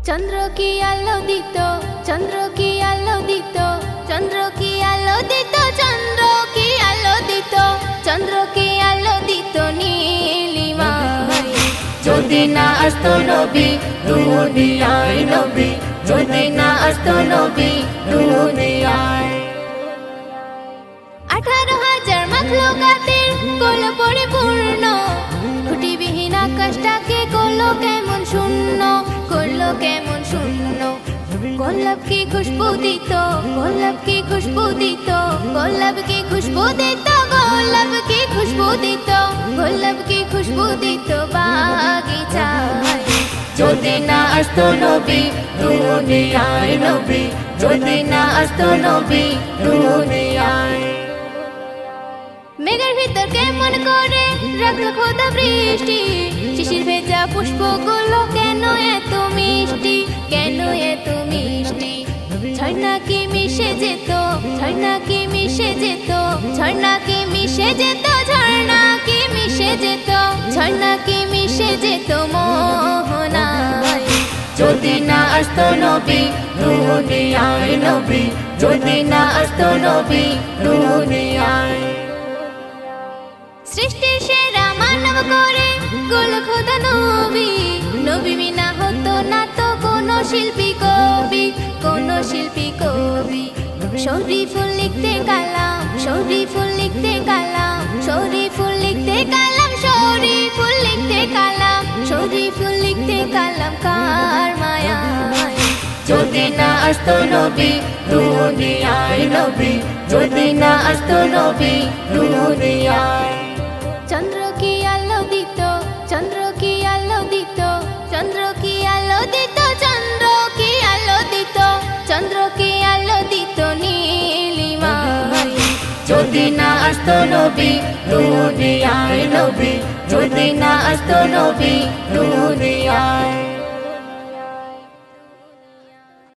চন্দ্র কি আলো দিত, চন্দ্র কি আলো দিত, চন্দ্র কি আলো দিত, চন্দ্র কি আলো দিত, চন্দ্র কি আলো দিত নীলিমায়। যদি না আসতো নবী দুনিয়ায় নবী, যদি না আসতো নবী দুনিয়ায়। 18,000 মাখলুকাতের কোল পরিপূর্ণ, খুঁটিবিহীন আকাশটাকে করলো কেমন শূন্য, করলো কেমন শূন্য। গোলাপ কি খুশবু দিত, গোলাপ কি খুশবু দিত, গোলাপ কি খুশবু দিত, গোলাপ কি খুশবু দিত, গোলাপ কি খুশবু দিত বাগিচায়। যদি না আসতো নবী দুনিয়ায় নবী, যদি না আসতো নবী দুনিয়ায়। মেঘের ভিতর কেমন করে রাখলো খোদা বৃষ্টি, শিশির ভেজা পুষ্পগুলো কেন এত মিষ্টি, কেন এত মিষ্টি। ঝর্ণা কি মিশে যেত, ঝর্ণা কি মিশে যেত, ঝর্ণা কি মিশে যেত, ঝর্ণা কি মিশে যেত, ঝর্ণা কি মিশে যেত মোহনায়। যদি না আসতো নবী দুনিয়ায় নবী, যদি না আসতো নবী দুনিয়ায়। সৃষ্টির সেরা মানব করে গোল খোদা নবী, নবী বিনা হতো না তো কোনো শিল্পী কবি, কোনো শিল্পী কবি। শরীফুল লিখতে কালাম, শরীফুল লিখতে কালাম, শরীফুল লিখতে কালাম, শরীফুল লিখতে কালাম, শরীফুল লিখতে কালাম কার মায়ায়। যদি না আসতো নবী দুনিয়ায় নবী, যদি না আসতো নবী দুনিয়ায়। চন্দ্র কি আলো দিত, চন্দ্র কি আলো দিত, চন্দ্র কি আলো দিত, চন্দ্র কি আলো দিত, চন্দ্র কি আলো দিত নীলিমায়। যদি না আসতো নবী দুনিয়ায় নবী, যদি না আসতো নবী দুনিয়ায়।